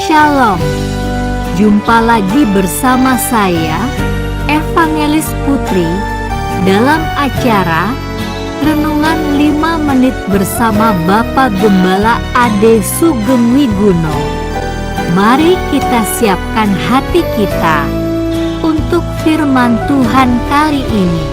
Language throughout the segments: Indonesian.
Shalom. Jumpa lagi bersama saya, Evangelis Putri, dalam acara Renungan 5 Menit bersama Bapak Gembala Ade Sugeng Wiguno. Mari kita siapkan hati kita untuk firman Tuhan kali ini.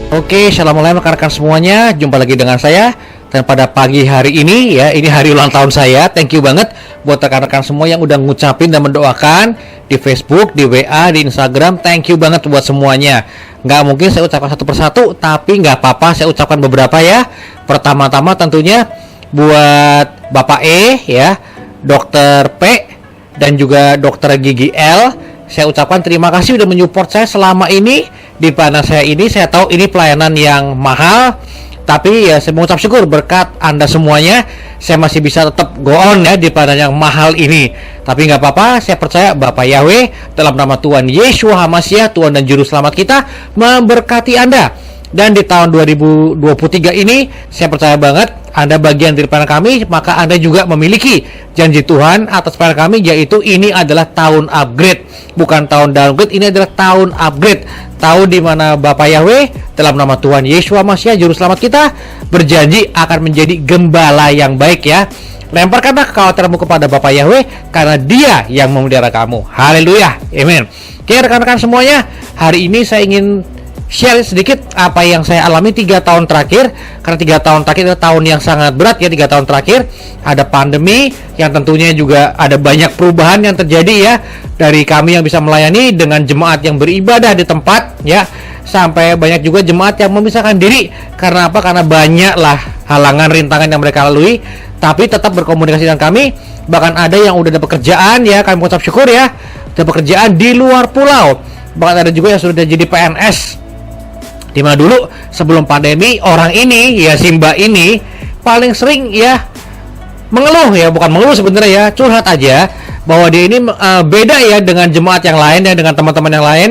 Oke, Assalamualaikum rekan-rekan semuanya. Jumpa lagi dengan saya. Dan pada pagi hari ini ya, ini hari ulang tahun saya. Thank you banget buat rekan-rekan semua yang udah ngucapin dan mendoakan di Facebook, di WA, di Instagram. Thank you banget buat semuanya. Nggak mungkin saya ucapkan satu persatu, tapi nggak apa-apa saya ucapkan beberapa ya. Pertama-tama tentunya buat Bapak E ya, Dokter P, dan juga Dokter Gigi L. Saya ucapkan terima kasih udah menyupport saya selama ini di pelayanan saya ini. Saya tahu ini pelayanan yang mahal, tapi ya saya mengucap syukur berkat Anda semuanya saya masih bisa tetap go on ya di pelayanan yang mahal ini. Tapi nggak apa-apa, saya percaya Bapak Yahweh dalam nama Tuhan Yeshua HaMashiach, Tuhan dan Juru Selamat kita, memberkati Anda. Dan di tahun 2023 ini saya percaya banget Anda bagian dari pelayanan kami, maka Anda juga memiliki janji Tuhan atas pelayanan kami, yaitu ini adalah tahun upgrade, bukan tahun downgrade. Ini adalah tahun upgrade, tahun di mana Bapak Yahweh dalam nama Tuhan Yeshua HaMashiach, Juru Selamat kita, berjanji akan menjadi gembala yang baik ya. Lemparkanlah kekhawatiranmu kepada Bapak Yahweh, karena Dia yang memelihara kamu. Haleluya, amin. Oke rekan-rekan semuanya, hari ini saya ingin share sedikit apa yang saya alami 3 tahun terakhir. Karena 3 tahun terakhir adalah tahun yang sangat berat ya. 3 tahun terakhir ada pandemi, yang tentunya juga ada banyak perubahan yang terjadi ya. Dari kami yang bisa melayani dengan jemaat yang beribadah di tempat ya, sampai banyak juga jemaat yang memisahkan diri. Karena apa? Karena banyaklah halangan, rintangan yang mereka lalui, tapi tetap berkomunikasi dengan kami. Bahkan ada yang udah dapat pekerjaan ya, kami mengucap syukur ya, dapat pekerjaan di luar pulau. Bahkan ada juga yang sudah jadi PNS. Dimana dulu sebelum pandemi orang ini ya, Simba ini paling sering ya mengeluh ya, bukan mengeluh sebenarnya ya, curhat aja bahwa dia ini beda ya dengan jemaat yang lain dan dengan teman-teman yang lain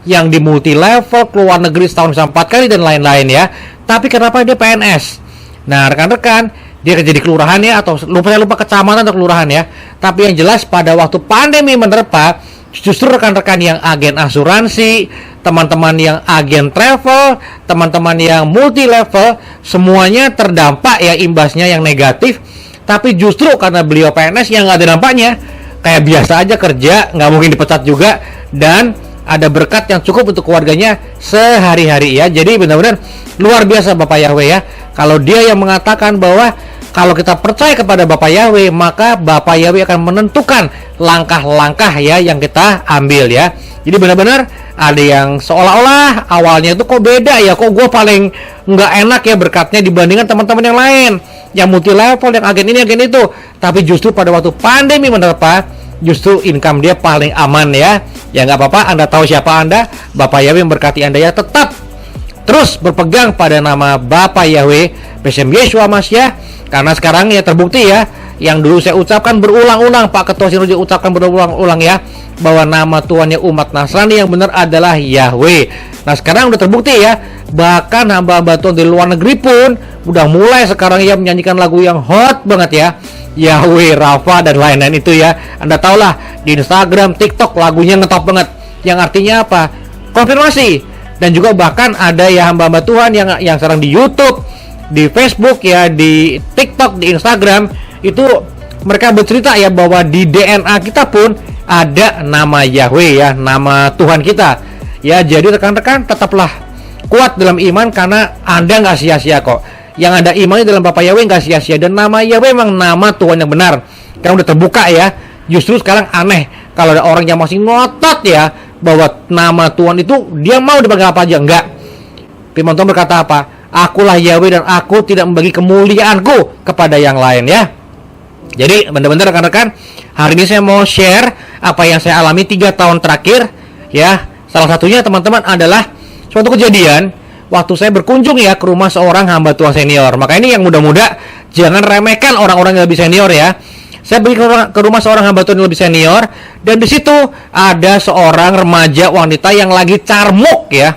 yang di multi level, keluar negeri setahun bisa 4 kali dan lain-lain ya. Tapi kenapa dia PNS? Nah rekan-rekan, dia kerja di kelurahan ya, atau saya lupa kecamatan atau kelurahan ya. Tapi yang jelas pada waktu pandemi menerpa, justru rekan-rekan yang agen asuransi, teman-teman yang agen travel, teman-teman yang multi level, semuanya terdampak ya, imbasnya yang negatif. Tapi justru karena beliau PNS yang nggak ada dampaknya, kayak biasa aja kerja, nggak mungkin dipecat juga, dan ada berkat yang cukup untuk keluarganya sehari-hari ya. Jadi benar-benar luar biasa Bapak Yahweh ya. Kalau dia yang mengatakan bahwa kalau kita percaya kepada Bapak Yahweh, maka Bapak Yahweh akan menentukan langkah-langkah ya yang kita ambil ya. Jadi benar-benar ada yang seolah-olah awalnya itu kok beda ya, kok gue paling nggak enak ya berkatnya dibandingkan teman-teman yang lain, yang multi level, yang agen ini, agen itu. Tapi justru pada waktu pandemi menerpa, justru income dia paling aman ya. Ya nggak apa-apa, Anda tahu siapa Anda, Bapak Yahweh memberkati Anda ya. Tetap terus berpegang pada nama Bapak Yahweh, Besem Yeshua HaMashiach. Karena sekarang ya terbukti ya, yang dulu saya ucapkan berulang-ulang, Pak Ketua Sinode ucapkan berulang-ulang ya, bahwa nama Tuhannya umat Nasrani yang benar adalah Yahweh. Nah sekarang udah terbukti ya, bahkan hamba-hamba Tuhan di luar negeri pun udah mulai sekarang ya menyanyikan lagu yang hot banget ya, Yahweh, Rafa, dan lain-lain itu ya. Anda tahulah di Instagram, TikTok lagunya ngetop banget, yang artinya apa? Konfirmasi. Dan juga bahkan ada ya hamba-hamba Tuhan yang sekarang di YouTube, di Facebook ya, di TikTok, di Instagram, itu mereka bercerita ya bahwa di DNA kita pun ada nama Yahweh ya, nama Tuhan kita ya. Jadi rekan-rekan tetaplah kuat dalam iman, karena Anda nggak sia-sia kok. Yang ada imannya dalam Bapak Yahweh nggak sia-sia, dan nama Yahweh memang nama Tuhan yang benar. Karena udah terbuka ya. Justru sekarang aneh kalau ada orang yang masih ngotot ya bahwa nama Tuhan itu dia mau dipanggil apa aja. Enggak. Firman Tuhan berkata apa? Akulah Yahweh dan aku tidak membagi kemuliaanku kepada yang lain ya. Jadi benar-benar rekan-rekan, hari ini saya mau share apa yang saya alami 3 tahun terakhir ya. Salah satunya teman-teman adalah suatu kejadian waktu saya berkunjung ya ke rumah seorang hamba Tuhan senior. Maka ini yang muda-muda jangan remehkan orang-orang yang lebih senior ya. Saya pergi ke rumah seorang hamba Tuhan yang lebih senior, dan di situ ada seorang remaja wanita yang lagi carmuk ya,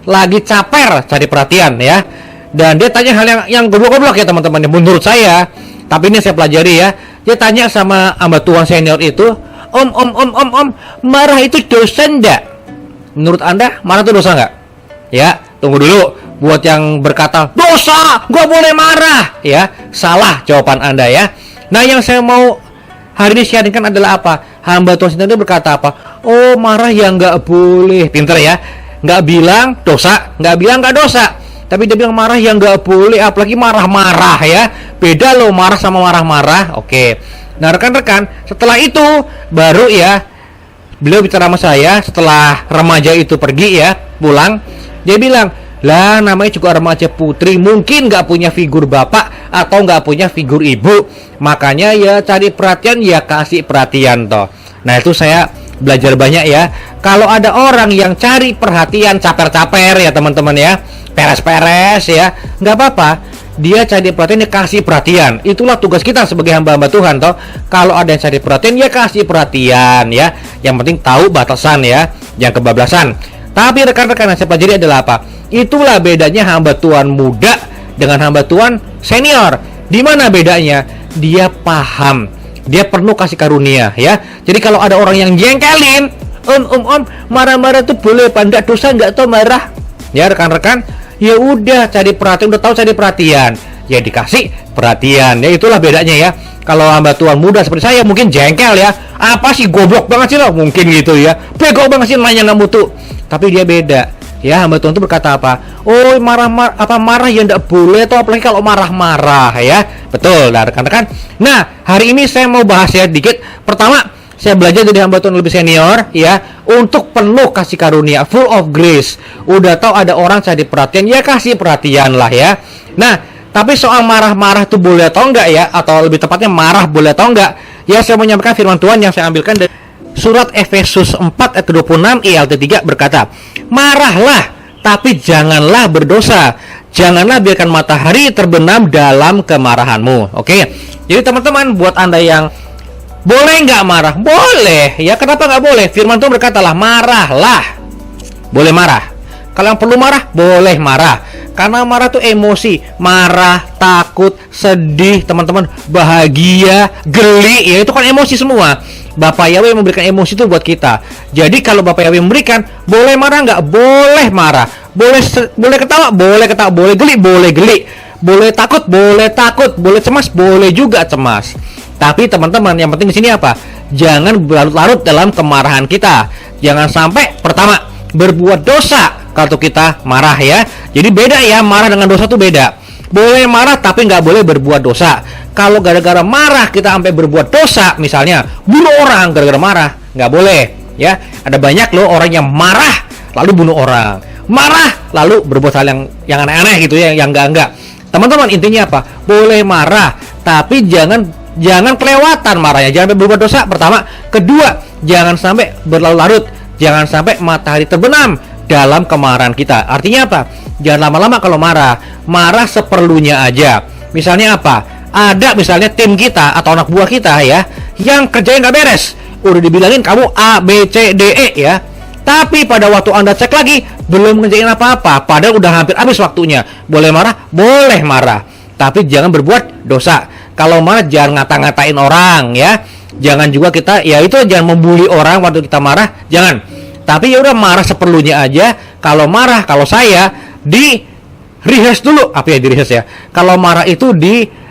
lagi caper cari perhatian ya. Dan dia tanya hal yang goblok-goblok ya teman-teman. Menurut saya Tapi ini saya pelajari ya. Dia tanya sama hamba Tuhan senior itu, Om, marah itu dosa enggak? Menurut Anda, marah itu dosa enggak? Ya, tunggu dulu. Buat yang berkata, dosa, nggak boleh marah. Ya, salah jawaban Anda ya. Nah, yang saya mau hari ini sharingkan adalah apa? Hamba Tuhan senior itu berkata apa? Oh, marah yang nggak boleh. Pinter ya. Nggak bilang dosa, nggak bilang nggak dosa. Tapi dia bilang marah yang nggak boleh, apalagi marah-marah ya. Beda loh marah sama marah-marah. Oke. Nah rekan-rekan, setelah itu baru ya beliau bicara sama saya setelah remaja itu pergi ya, pulang. Dia bilang, lah namanya juga remaja putri, mungkin nggak punya figur bapak atau nggak punya figur ibu. Makanya ya cari perhatian, ya kasih perhatian toh. Nah itu saya belajar banyak ya. Kalau ada orang yang cari perhatian caper-caper ya teman-teman ya, peres-peres ya, nggak apa-apa. Dia cari perhatian, dia kasih perhatian. Itulah tugas kita sebagai hamba-hamba Tuhan toh. Kalau ada yang cari perhatian, ya kasih perhatian ya. Yang penting tahu batasan ya, yang kebablasan. Tapi rekan-rekan yang saya pelajari adalah apa? Itulah bedanya hamba Tuhan muda dengan hamba Tuhan senior. Di mana bedanya? Dia paham. Dia penuh kasih karunia ya. Jadi kalau ada orang yang jengkelin, Om, marah-marah itu boleh apa enggak? Dosa enggak tuh marah? Ya rekan-rekan, ya udah cari perhatian, udah tahu cari perhatian, ya dikasih perhatian. Ya itulah bedanya ya. Kalau hamba Tuhan muda seperti saya mungkin jengkel ya. Apa sih, goblok banget sih lo? Mungkin gitu ya. Bego banget sih, nanya nggak mutu. Tapi dia beda. Ya, hamba Tuhan itu berkata apa? Oh, marah ya enggak boleh tuh, apalagi kalau marah-marah ya. Betul, nah, rekan-rekan. Nah, hari ini saya mau bahas ya dikit. Pertama, saya belajar dari hamba Tuhan lebih senior ya, untuk penuh kasih karunia, full of grace. Udah tahu ada orang cari perhatian, ya kasih perhatian lah ya. Nah, tapi soal marah-marah itu boleh atau enggak ya, atau lebih tepatnya marah boleh atau enggak? Ya, saya mau menyampaikan firman Tuhan yang saya ambilkan dari surat Efesus 4 ayat 26 ILT 3 berkata, marahlah, tapi janganlah berdosa. Janganlah biarkan matahari terbenam dalam kemarahanmu. Oke, jadi teman-teman, buat Anda yang boleh nggak marah? Boleh. Ya, kenapa nggak boleh? Firman Tuhan berkatalah, marahlah. Boleh marah. Kalau yang perlu marah, boleh marah. Karena marah itu emosi. Marah, takut, sedih, teman-teman, bahagia, geli, ya itu kan emosi semua. Bapak Yahweh memberikan emosi itu buat kita. Jadi kalau Bapak Yahweh memberikan, boleh marah nggak? Boleh marah. Boleh ketawa? Boleh ketawa. Boleh geli? Boleh geli. Boleh takut? Boleh takut. Boleh cemas? Boleh juga cemas. Tapi teman-teman, yang penting di sini apa? Jangan berlarut-larut dalam kemarahan kita. Jangan sampai pertama berbuat dosa kalau kita marah ya. Jadi beda ya, marah dengan dosa itu beda. Boleh marah tapi nggak boleh berbuat dosa. Kalau gara-gara marah kita sampai berbuat dosa, misalnya bunuh orang gara-gara marah, nggak boleh ya. Ada banyak loh orang yang marah lalu bunuh orang, marah lalu berbuat hal yang aneh-aneh gitu ya, yang enggak. Teman-teman, intinya apa? Boleh marah tapi jangan kelewatan marahnya, jangan sampai berbuat dosa pertama. Kedua, jangan sampai berlarut-larut, jangan sampai matahari terbenam dalam kemarahan kita. Artinya apa? Jangan lama-lama kalau marah seperlunya aja. Misalnya apa? Ada misalnya tim kita atau anak buah kita ya, yang kerjanya nggak beres, udah dibilangin kamu A, B, C, D, E ya, tapi pada waktu Anda cek lagi belum ngerjain apa-apa, padahal udah hampir habis waktunya. Boleh marah? Boleh marah, tapi jangan berbuat dosa. Kalau marah jangan ngata-ngatain orang ya. Jangan juga kita, ya itu, jangan membuli orang waktu kita marah, jangan. Tapi ya udah marah seperlunya aja. Kalau marah, kalau saya di rehearse dulu. Apa ya di rehearse ya? Kalau marah itu di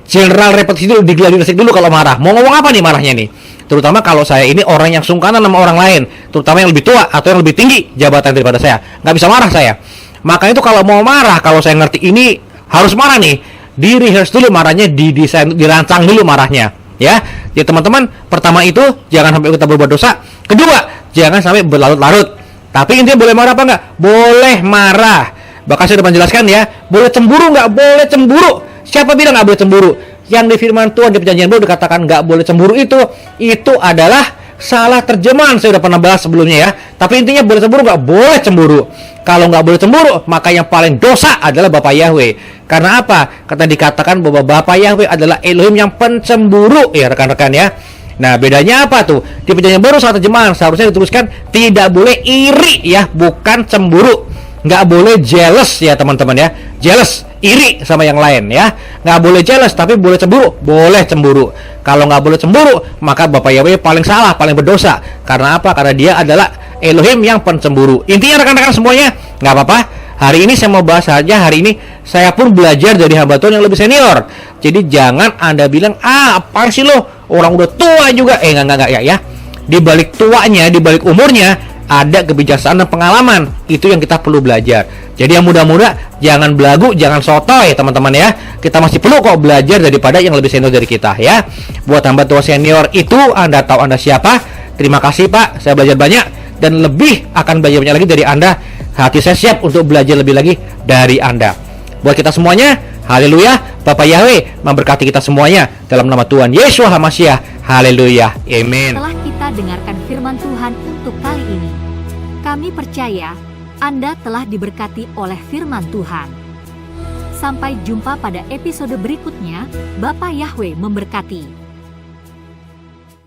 general repetisi dulu, di gladiresik dulu kalau marah. Mau ngomong apa nih marahnya nih? Terutama kalau saya ini orang yang sungkanan sama orang lain, terutama yang lebih tua atau yang lebih tinggi jabatan daripada saya, nggak bisa marah saya. Makanya itu kalau mau marah, kalau saya ngerti ini harus marah nih, di rehearse dulu marahnya, didesain, dirancang dulu marahnya ya. Jadi teman-teman, pertama itu jangan sampai kita berbuat dosa. Kedua, jangan sampai berlarut-larut. Tapi intinya boleh marah apa enggak? Boleh marah. Bahkan saya sudah menjelaskan ya, boleh cemburu nggak? Boleh cemburu. Siapa bilang nggak boleh cemburu? Yang di firman Tuhan di perjanjian baru dikatakan nggak boleh cemburu, itu adalah salah terjemahan. Saya udah pernah bahas sebelumnya ya. Tapi intinya boleh cemburu nggak? Boleh cemburu. Kalau nggak boleh cemburu, maka yang paling dosa adalah Bapak Yahweh. Karena apa? Karena dikatakan bahwa Bapak Yahweh adalah Elohim yang pencemburu ya rekan-rekan ya. Nah bedanya apa tuh? Di perjanjian baru salah terjemahan seharusnya dituliskan tidak boleh iri ya, bukan cemburu. nggak boleh jealous ya teman-teman ya. Jealous, iri sama yang lain ya. Nggak boleh jealous, tapi boleh cemburu. Boleh cemburu. Kalau nggak boleh cemburu, maka Bapak Yahweh paling salah, paling berdosa. Karena apa? Karena dia adalah Elohim yang pencemburu. Intinya rekan-rekan semuanya, nggak apa-apa. Hari ini saya mau bahas saja. Hari ini saya pun belajar dari hamba Tuhan yang lebih senior. Jadi jangan Anda bilang, apa sih lo? Orang udah tua juga. Enggak ya. Di balik tuanya, di balik umurnya, ada kebijaksanaan dan pengalaman. Itu yang kita perlu belajar. Jadi yang muda-muda jangan belagu, jangan sotoy teman-teman ya. Kita masih perlu kok belajar daripada yang lebih senior dari kita ya. Buat hamba Tuhan senior itu, Anda tahu Anda siapa. Terima kasih Pak, saya belajar banyak dan lebih akan belajar banyak lagi dari Anda. Hati saya siap untuk belajar lebih lagi dari Anda. Buat kita semuanya, haleluya. Bapak Yahweh memberkati kita semuanya dalam nama Tuhan Yesus HaMasyiah. Haleluya. Amin. Setelah kita dengarkan firman Tuhan untuk kali ini, kami percaya Anda telah diberkati oleh firman Tuhan. Sampai jumpa pada episode berikutnya. Bapak Yahweh memberkati.